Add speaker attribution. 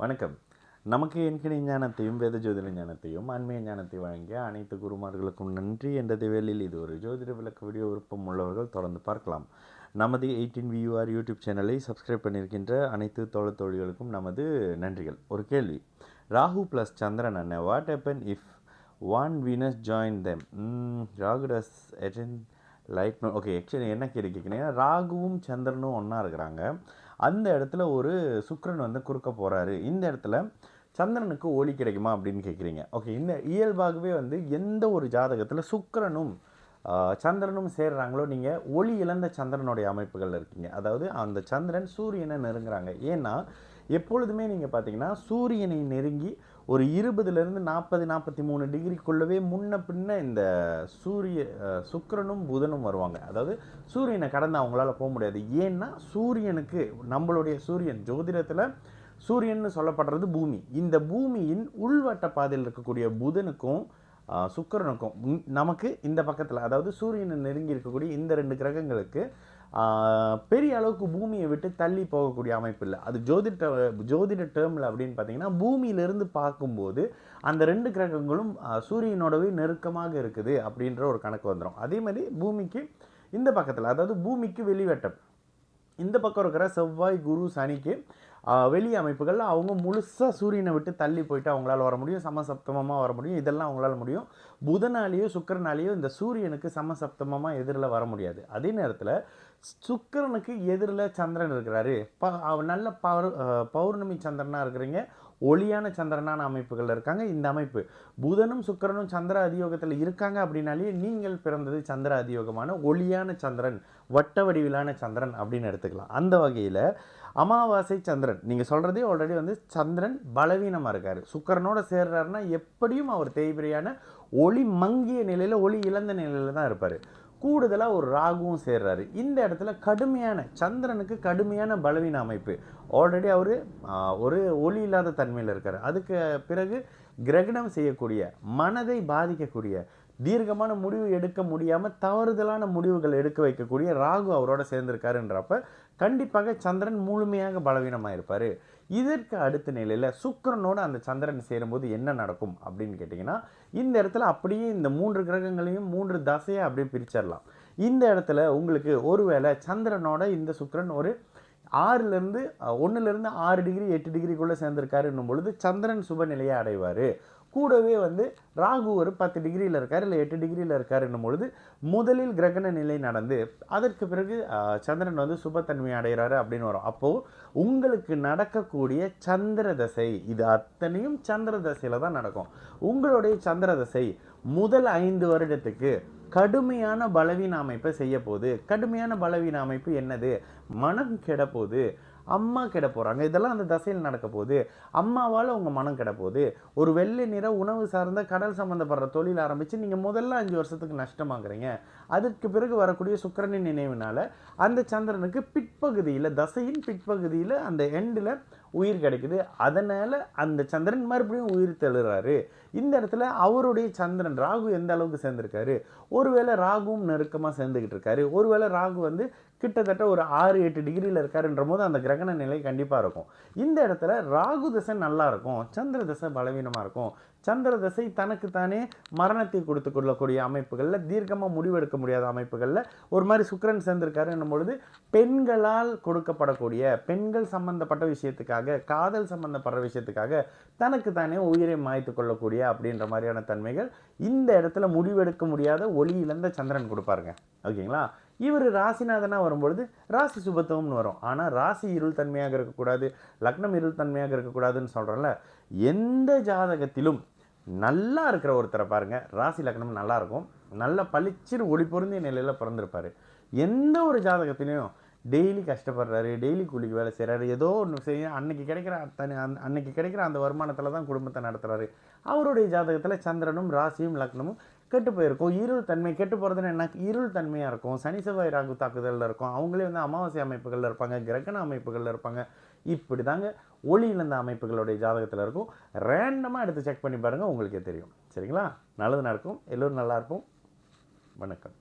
Speaker 1: வணக்கம். நமக்கு எண்கணி ஞானத்தையும், வேத ஜோதிட ஞானத்தையும், ஆன்மீக ஞானத்தை வழங்கிய அனைத்து குருமார்களுக்கும் நன்றி. என்ற வேளையில் இது ஒரு ஜோதிட விளக்க வீடியோ விருப்பம் உள்ளவர்கள் தொடர்ந்து பார்க்கலாம். நமது 18VUR யூடியூப் சேனலை சப்ஸ்கிரைப் பண்ணியிருக்கின்ற அனைத்து தோழிகளுக்கும் நமது நன்றிகள். ஒரு கேள்வி, ராகு ப்ளஸ் சந்திரன் அண்ணன், what happen if one Venus join them? Rahu does attend light. Okay, actually என்ன கேள்வி கேட்குறீங்கன்னா, ராகுவும் சந்திரனும் ஒன்றா இருக்கிறாங்க. அந்த இடத்துல ஒரு சுக்கிரன் வந்து குறுக்க போகிறாரு. இந்த இடத்துல சந்திரனுக்கு ஒளி கிடைக்குமா அப்படின்னு கேட்குறீங்க. ஓகே, இந்த இயல்பாகவே வந்து எந்த ஒரு ஜாதகத்தில் சுக்கிரனும் சந்திரனும் சேர்றாங்களோ நீங்கள் ஒளி இழந்த சந்திரனுடைய அமைப்புகள் இருக்கீங்க. அதாவது அந்த சந்திரன் சூரியனை நெருங்குறாங்க. ஏன்னா எப்பொழுதுமே நீங்கள் பார்த்தீங்கன்னா சூரியனை நெருங்கி ஒரு 20லேருந்து 40-43 டிகிரிக்குள்ளவே முன்ன பின்ன இந்த சுக்கிரனும் புதனும் வருவாங்க. அதாவது சூரியனை கடந்து அவங்களால போக முடியாது. ஏன்னா சூரியனுக்கு நம்மளுடைய சூரியன் ஜோதிடத்தில் சூரியன்னு சொல்லப்படுறது பூமி. இந்த பூமியின் உள்வட்ட பாதையில் இருக்கக்கூடிய புதனுக்கும் சுக்கிரனுக்கும் நமக்கு இந்த பக்கத்தில், அதாவது சூரியனை நெருங்கி இருக்கக்கூடிய இந்த 2 கிரகங்களுக்கு பெரிய அளவுக்கு பூமியை விட்டு தள்ளி போகக்கூடிய அமைப்பு இல்லை. அது ஜோதிட டேர்மில் அப்படின்னு பார்த்தீங்கன்னா பூமியிலிருந்து பார்க்கும்போது அந்த 2 கிரகங்களும் சூரியனோடவே நெருக்கமாக இருக்குது அப்படின்ற ஒரு கணக்கு வந்துடும். அதே மாதிரி பூமிக்கு இந்த பக்கத்தில், அதாவது பூமிக்கு வெளிவட்டம் இந்த பக்கம் இருக்கிற செவ்வாய், குரு, சனிக்கு வெளி அமைப்புகளில் அவங்க முழுசாக சூரியனை விட்டு தள்ளி போயிட்டு அவங்களால வர முடியும், சமசப்தமமாக வர முடியும். இதெல்லாம் அவங்களால முடியும். புதனாலேயோ சுக்கிரனாலேயோ இந்த சூரியனுக்கு சமசப்தமமாக எதிரில் வர முடியாது. அதே நேரத்தில் சுக்கிரனுக்கு எதிரில் சந்திரன் இருக்கிறாரு. நல்ல பௌர்ணமி சந்திரனாக இருக்கிறீங்க, ஒளியான சந்திரனான அமைப்புகள் இருக்காங்க. இந்த அமைப்பு புதனும் சுக்கிரனும் சந்திர அதியோகத்தில் இருக்காங்க அப்படின்னாலே நீங்கள் பிறந்தது சந்திர அதியோகமான ஒளியான சந்திரன், வட்ட வடிவிலான சந்திரன் அப்படின்னு எடுத்துக்கலாம். அந்த வகையில் அமாவாசை சந்திரன் நீங்கள் சொல்கிறதே ஆல்ரெடி வந்து சந்திரன் பலவீனமாக இருக்கார். சுக்கிரனோட சேர்றாருன்னா எப்படியும் அவர் தேய்பிரையான ஒளி மங்கிய நிலையில், ஒளி இழந்த நிலையில் தான் இருப்பார். கூடுதலாக ஒரு ராகுவும் சேர்றாரு. இந்த இடத்துல கடுமையான சந்திரனுக்கு கடுமையான பலவீன அமைப்பு. ஆல்ரெடி அவர் ஒரு ஒளி இல்லாத தன்மையில் இருக்கார். அதுக்கு பிறகு கிரகணம் செய்யக்கூடிய, மனதை பாதிக்கக்கூடிய, தீர்க்கமான முடிவு எடுக்க முடியாமல் தவறுதலான முடிவுகள் எடுக்க வைக்கக்கூடிய ராகு அவரோட சேர்ந்திருக்காருன்றப்ப கண்டிப்பாக சந்திரன் முழுமையாக பலவீனமாக இருப்பார். இதற்கு அடுத்த நிலையில் சுக்கிரனோடு அந்த சந்திரன் சேரும்போது என்ன நடக்கும் அப்படின்னு கேட்டிங்கன்னா, இந்த இடத்துல அப்படியே இந்த 3 கிரகங்களையும் 3 தசையை அப்படியே பிரிச்சிடலாம். இந்த இடத்துல உங்களுக்கு ஒருவேளை சந்திரனோட இந்த சுக்கிரன் ஒரு 1லேருந்து 6 டிகிரி 8 டிகிரிக்குள்ளே சேர்ந்திருக்காருன்னும் பொழுது சந்திரன் சுப நிலையை அடைவார். கூடவே வந்து ராகு ஒரு 10 டிகிரியில் இருக்கார், இல்லை 8 டிகிரியில் இருக்காருன்னும் பொழுது முதலில் கிரகண நிலை நடந்து அதற்கு பிறகு சந்திரன் வந்து சுபத்தன்மை அடைகிறாரு அப்படின்னு வரும். அப்போது உங்களுக்கு நடக்கக்கூடிய சந்திர தசை, இது அத்தனையும் சந்திர தசையில் தான் நடக்கும். உங்களுடைய சந்திர தசை முதல் 5 வருடத்துக்கு கடுமையான பலவீன அமைப்பை செய்ய போகுது. கடுமையான பலவீன அமைப்பு என்னது? மனம் கெட போகுது, அம்மா கெட போகிறாங்க, இதெல்லாம் அந்த தசையில் நடக்க போகுது. அம்மாவால் உங்கள் மனம் கெட போகுது. ஒரு வெள்ளை நிற உணவு சார்ந்த கடல் சம்மந்தப்படுற தொழில் ஆரம்பித்து நீங்கள் முதல்ல 5 வருஷத்துக்கு நஷ்டமாக்குறீங்க. அதற்கு பிறகு வரக்கூடிய சுக்கிரனின் நினைவுனால அந்த சந்திரனுக்கு பிற்பகுதியில், தசையின் பிற்பகுதியில் அந்த எண்டில் உயிர் கிடைக்குது. அதனால் அந்த சந்திரன் மறுபடியும் உயிர் தெழுறாரு. இந்த இடத்துல அவருடைய சந்திரன் ராகு எந்த அளவுக்கு சேர்ந்துருக்காரு? ஒருவேளை ராகுவும் நெருக்கமாக சேர்ந்துக்கிட்டு இருக்காரு. ஒருவேளை ராகு வந்து கிட்டத்தட்ட ஒரு 6-8 டிகிரியில் இருக்காருன்ற போது அந்த கிரகண நிலை கண்டிப்பாக இருக்கும். இந்த இடத்துல ராகு தசை நல்லா இருக்கும், சந்திர தசை பலவீனமாக இருக்கும். சந்திர தசை தனக்குத்தானே மரணத்தை கொடுத்து கொள்ளக்கூடிய அமைப்புகளில், தீர்க்கமாக முடிவெடுக்க முடியாத அமைப்புகளில் ஒரு மாதிரி சுக்கிரன் சேர்ந்திருக்காருன்னும் பொழுது பெண்களால் கொடுக்கப்படக்கூடிய, பெண்கள் சம்பந்தப்பட்ட விஷயத்துக்காக, காதல் சம்பந்தப்படுற விஷயத்துக்காக தனக்குத்தானே உயிரை மாய்த்து கொள்ளக்கூடிய அப்படின்ற மாதிரியான தன்மைகள் இந்த இடத்துல முடிவெடுக்க முடியாத ஒளி இழந்த சந்திரன் கொடுப்பாருங்க. ஓகேங்களா? இவர் ராசிநாதனாக வரும்பொழுது ராசி சுபத்துவம்னு வரும். ஆனால் ராசி இருள் தன்மையாக இருக்கக்கூடாது, லக்னம் இருள் தன்மையாக இருக்கக்கூடாதுன்னு சொல்கிறேன்ல. எந்த ஜாதகத்திலும் நல்லா இருக்கிற ஒருத்தரை பாருங்கள், ராசி லக்னம் நல்லா இருக்கும், நல்ல பளிச்சிறு ஒளி பொருந்திய நிலையில் பிறந்திருப்பார். எந்த ஒரு ஜாதகத்திலையும் டெய்லி கஷ்டப்படுறாரு, டெய்லி கூலிக்கு வேலை செய்கிறாரு, ஏதோ ஒன்று செய்ய அன்னைக்கு கிடைக்கிற அந்த வருமானத்தில் தான் குடும்பத்தை நடத்துகிறாரு. அவருடைய ஜாதகத்தில் சந்திரனும் ராசியும் லக்னமும் கெட்டு போயிருக்கும். இருள் தன்மை கெட்டு போகிறதுன்னு என்ன, இருள் தன்மையாக இருக்கும். சனி செவ்வாய் ராகு தாக்குதலில் இருக்கும். அவங்களே வந்து அமாவாசை அமைப்புகளில் இருப்பாங்க, கிரகண அமைப்புகளில் இருப்பாங்க. இப்படி தாங்க ஒளி இழந்த அமைப்புகளுடைய ஜாதகத்தில் இருக்கும். ரேண்டமாக எடுத்து செக் பண்ணி பாருங்கள், உங்களுக்கே தெரியும். சரிங்களா? நல்லது நடக்கும். எல்லோரும் நல்லா இருப்போம். வணக்கம்.